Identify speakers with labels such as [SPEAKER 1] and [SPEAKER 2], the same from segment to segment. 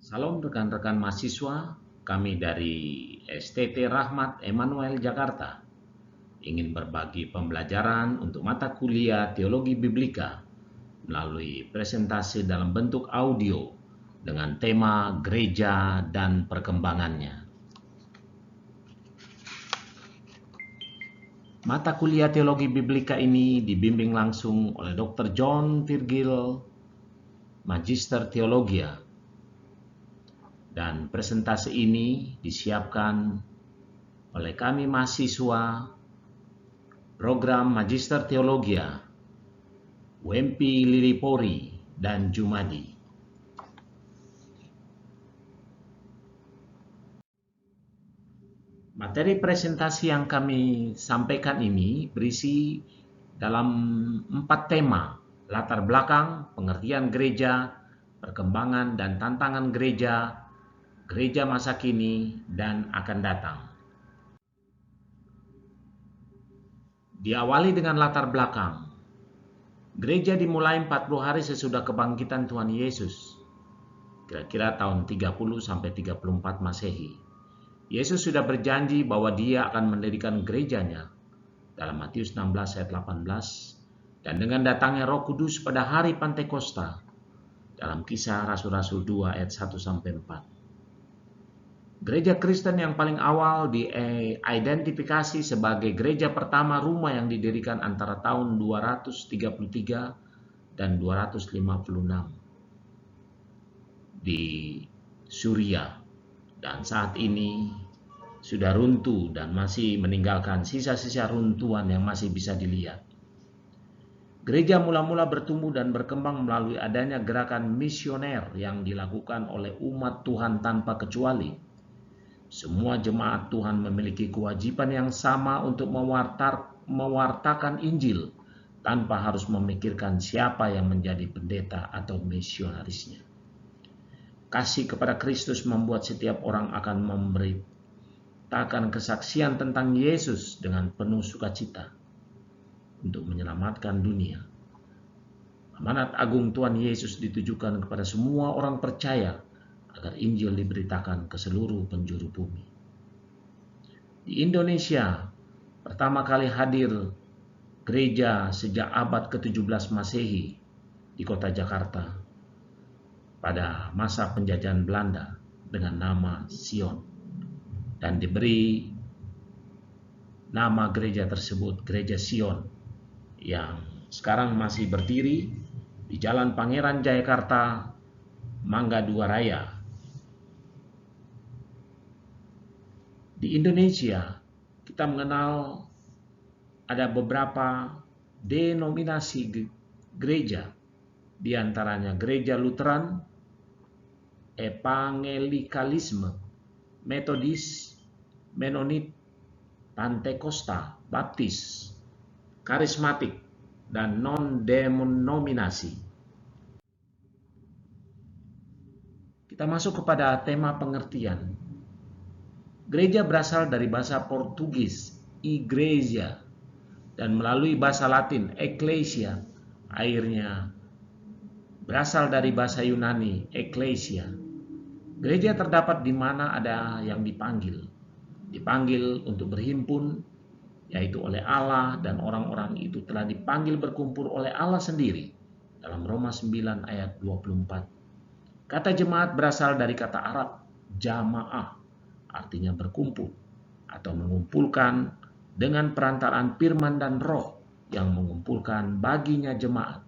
[SPEAKER 1] Salam rekan-rekan mahasiswa, kami dari STT Rahmat Emanuel Jakarta ingin berbagi pembelajaran untuk mata kuliah Teologi Biblika melalui presentasi dalam bentuk audio dengan tema Gereja dan Perkembangannya. Mata kuliah Teologi Biblika ini dibimbing langsung oleh Dr. John Virgil, Magister Theologia. Dan presentasi ini disiapkan oleh kami mahasiswa program Magister Theologia, UMP Lilipori dan Jumadi. Materi presentasi yang kami sampaikan ini berisi dalam 4 tema: latar belakang, pengertian gereja, perkembangan dan tantangan gereja, gereja masa kini, dan akan datang. Diawali dengan latar belakang. Gereja dimulai 40 hari sesudah kebangkitan Tuhan Yesus, kira-kira tahun 30-34 Masehi. Yesus sudah berjanji bahwa Dia akan mendirikan gerejanya dalam Matius 16 ayat 18, dan dengan datangnya Roh Kudus pada hari Pantekosta dalam Kisah Rasul-Rasul 2 ayat 1-4. Gereja Kristen yang paling awal diidentifikasi sebagai gereja pertama Roma yang didirikan antara tahun 233 dan 256 di Suriah, dan saat ini sudah runtuh dan masih meninggalkan sisa-sisa runtuhan yang masih bisa dilihat. Gereja mula-mula bertumbuh dan berkembang melalui adanya gerakan misioner yang dilakukan oleh umat Tuhan tanpa kecuali. Semua jemaat Tuhan memiliki kewajiban yang sama untuk mewartakan Injil tanpa harus memikirkan siapa yang menjadi pendeta atau misionarisnya. Kasih kepada Kristus membuat setiap orang akan memberitakan kesaksian tentang Yesus dengan penuh sukacita untuk menyelamatkan dunia. Amanat agung Tuhan Yesus ditujukan kepada semua orang percaya agar Injil diberitakan ke seluruh penjuru bumi. Di Indonesia, pertama kali hadir gereja sejak abad ke-17 Masehi di kota Jakarta pada masa penjajahan Belanda dengan nama Sion, dan diberi nama gereja tersebut Gereja Sion yang sekarang masih berdiri di Jalan Pangeran Jayakarta, Mangga Dua Raya. Di Indonesia, kita mengenal ada beberapa denominasi gereja, di antaranya Gereja Lutheran, Evangelikalisme, Metodis, Menonit, Pantekosta, Baptis, Karismatik, dan non-denominasi. Kita masuk kepada tema pengertian. Gereja berasal dari bahasa Portugis, igreja, dan melalui bahasa Latin, ecclesia, akhirnya berasal dari bahasa Yunani, ecclesia. Gereja terdapat di mana ada yang dipanggil untuk berhimpun, yaitu oleh Allah, dan orang-orang itu telah dipanggil berkumpul oleh Allah sendiri dalam Roma 9 ayat 24. Kata jemaat berasal dari kata Arab jamaah, artinya berkumpul atau mengumpulkan dengan perantaraan firman dan roh yang mengumpulkan baginya jemaat.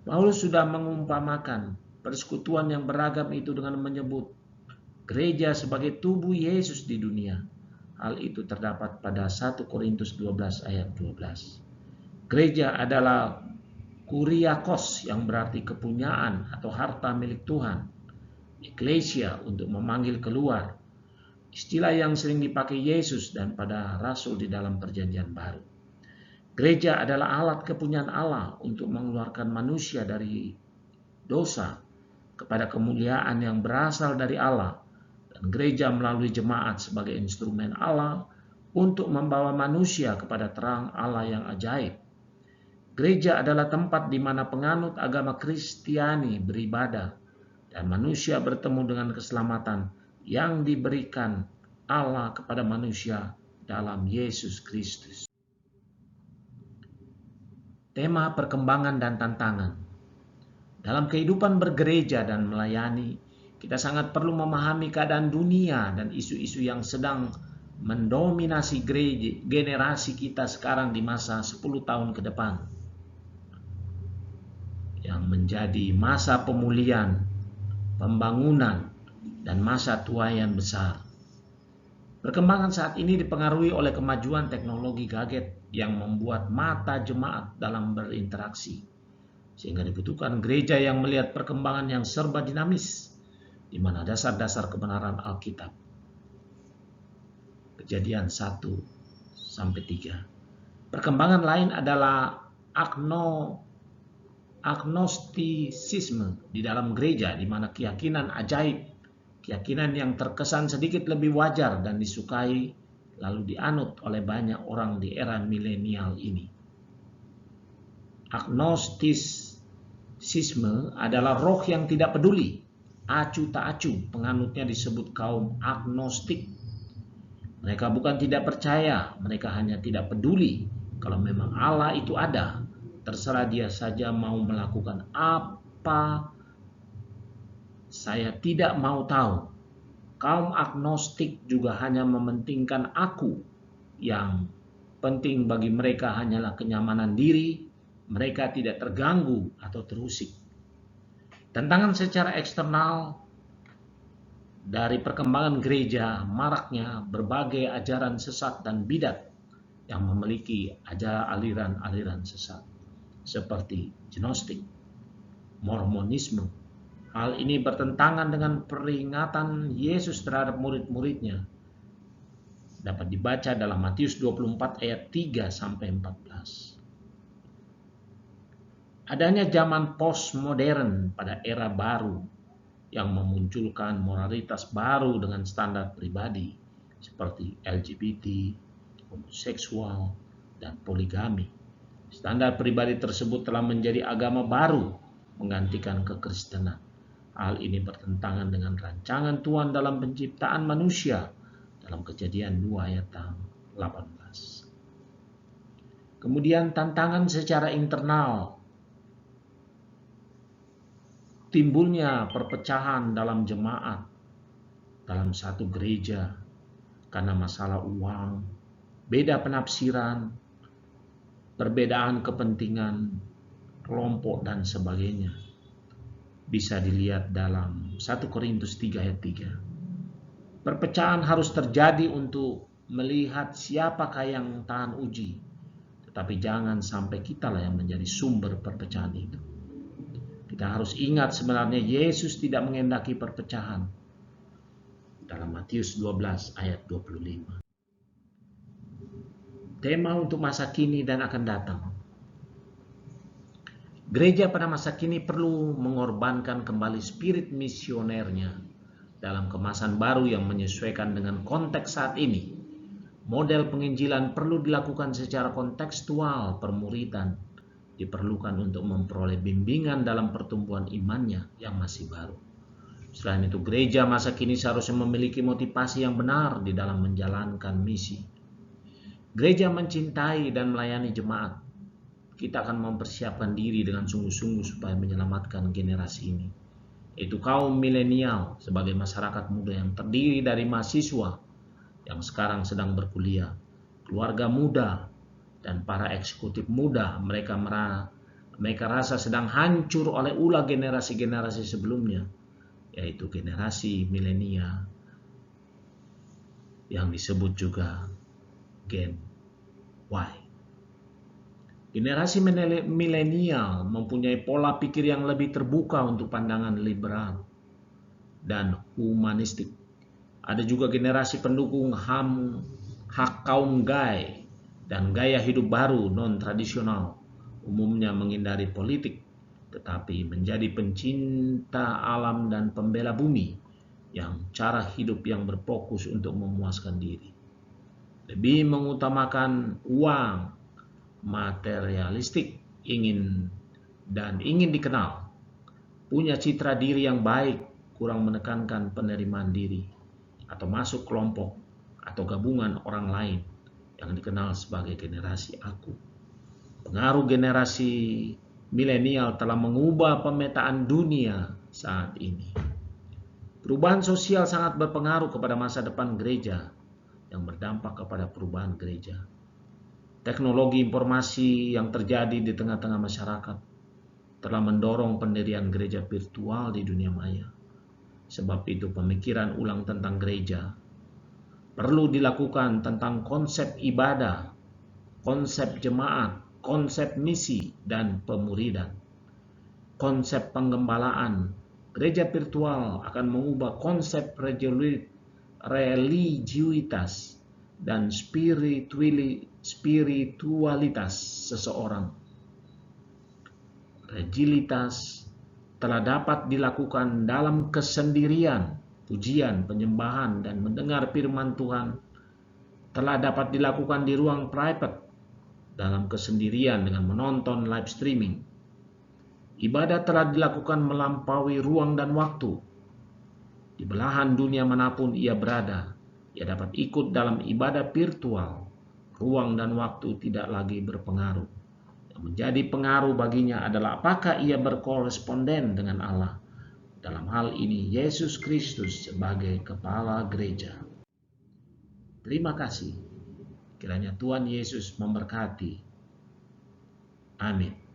[SPEAKER 1] Paulus sudah mengumpamakan persekutuan yang beragam itu dengan menyebut gereja sebagai tubuh Yesus di dunia. Hal itu terdapat pada 1 Korintus 12 ayat 12. Gereja adalah kuriakos yang berarti kepunyaan atau harta milik Tuhan. Eklesia untuk memanggil keluar, istilah yang sering dipakai Yesus dan pada Rasul di dalam Perjanjian Baru. Gereja adalah alat kepunyaan Allah untuk mengeluarkan manusia dari dosa kepada kemuliaan yang berasal dari Allah, dan gereja melalui jemaat sebagai instrumen Allah untuk membawa manusia kepada terang Allah yang ajaib. Gereja adalah tempat di mana penganut agama Kristiani beribadah dan manusia bertemu dengan keselamatan yang diberikan Allah kepada manusia dalam Yesus Kristus. Tema perkembangan dan tantangan. Dalam kehidupan bergereja dan melayani, kita sangat perlu memahami keadaan dunia dan isu-isu yang sedang mendominasi generasi kita sekarang di masa 10 tahun ke depan, yang menjadi masa pemulihan, pembangunan, dan masa tuaian besar. Perkembangan saat ini dipengaruhi oleh kemajuan teknologi gadget yang membuat mata jemaat dalam berinteraksi, sehingga dibutuhkan gereja yang melihat perkembangan yang serba dinamis, di mana dasar-dasar kebenaran Alkitab. Kejadian 1-3. Perkembangan lain adalah agnostisisme di dalam gereja, di mana keyakinan ajaib, keyakinan yang terkesan sedikit lebih wajar dan disukai, lalu dianut oleh banyak orang di era milenial ini. Agnostisisme adalah roh yang tidak peduli, acu tak acu. Penganutnya disebut kaum agnostik. Mereka bukan tidak percaya, mereka hanya tidak peduli. Kalau memang Allah itu ada, terserah dia saja mau melakukan apa, saya tidak mau tahu. Kaum agnostik juga hanya mementingkan aku. Yang penting bagi mereka hanyalah kenyamanan diri, mereka tidak terganggu atau terusik. Tantangan secara eksternal dari perkembangan gereja, maraknya berbagai ajaran sesat dan bidat yang memiliki aliran-aliran sesat, seperti Gnostik, Mormonisme. Hal ini bertentangan dengan peringatan Yesus terhadap murid-muridnya. Dapat dibaca dalam Matius 24 ayat 3-14. Adanya zaman postmodern pada era baru yang memunculkan moralitas baru dengan standar pribadi seperti LGBT, homoseksual, dan poligami. Standar pribadi tersebut telah menjadi agama baru menggantikan kekristenan. Hal ini bertentangan dengan rancangan Tuhan dalam penciptaan manusia dalam Kejadian 2 ayat 18. Kemudian tantangan secara internal. Timbulnya perpecahan dalam jemaat, dalam satu gereja, karena masalah uang, beda penafsiran, perbedaan kepentingan, kelompok, dan sebagainya. Bisa dilihat dalam 1 Korintus 3 ayat 3. Perpecahan harus terjadi untuk melihat siapakah yang tahan uji, tetapi jangan sampai kitalah yang menjadi sumber perpecahan itu. Kita harus ingat sebenarnya Yesus tidak mengendaki perpecahan. Dalam Matius 12 ayat 25. Tema untuk masa kini dan akan datang. Gereja pada masa kini perlu mengorbankan kembali spirit misionernya dalam kemasan baru yang menyesuaikan dengan konteks saat ini. Model penginjilan perlu dilakukan secara kontekstual. Permuridan diperlukan untuk memperoleh bimbingan dalam pertumbuhan imannya yang masih baru. Selain itu, gereja masa kini seharusnya memiliki motivasi yang benar di dalam menjalankan misi. Gereja mencintai dan melayani jemaat. Kita akan mempersiapkan diri dengan sungguh-sungguh supaya menyelamatkan generasi ini, yaitu kaum milenial sebagai masyarakat muda yang terdiri dari mahasiswa yang sekarang sedang berkuliah, keluarga muda, dan para eksekutif muda. Mereka rasa sedang hancur oleh ulah generasi-generasi sebelumnya, yaitu generasi milenial yang disebut juga Gen Y. Generasi milenial mempunyai pola pikir yang lebih terbuka untuk pandangan liberal dan humanistik. Ada juga generasi pendukung hak kaum gay dan gaya hidup baru non-tradisional, umumnya menghindari politik, tetapi menjadi pencinta alam dan pembela bumi, yang cara hidup yang berfokus untuk memuaskan diri. Lebih mengutamakan uang, materialistik, ingin dikenal. punya citra diri yang baik, kurang menekankan penerimaan diri, atau masuk kelompok atau gabungan orang lain yang dikenal sebagai generasi aku. Pengaruh generasi milenial telah mengubah pemetaan dunia saat ini. Perubahan sosial sangat berpengaruh kepada masa depan gereja yang berdampak kepada perubahan gereja. Teknologi informasi yang terjadi di tengah-tengah masyarakat telah mendorong pendirian gereja virtual di dunia maya. Sebab itu pemikiran ulang tentang gereja perlu dilakukan tentang konsep ibadah, konsep jemaat, konsep misi dan pemuridan, konsep penggembalaan. Gereja virtual akan mengubah konsep religiusitas dan spiritualitas seseorang. Religiusitas telah dapat dilakukan dalam kesendirian, pujian, penyembahan, dan mendengar firman Tuhan telah dapat dilakukan di ruang private dalam kesendirian dengan menonton live streaming. Ibadah telah dilakukan melampaui ruang dan waktu. Di belahan dunia manapun ia berada, ia dapat ikut dalam ibadah virtual. Ruang dan waktu tidak lagi berpengaruh. Yang menjadi pengaruh baginya adalah apakah ia berkoresponden dengan Allah. Dalam hal ini, Yesus Kristus sebagai kepala gereja. Terima kasih. Kiranya Tuhan Yesus memberkati. Amin.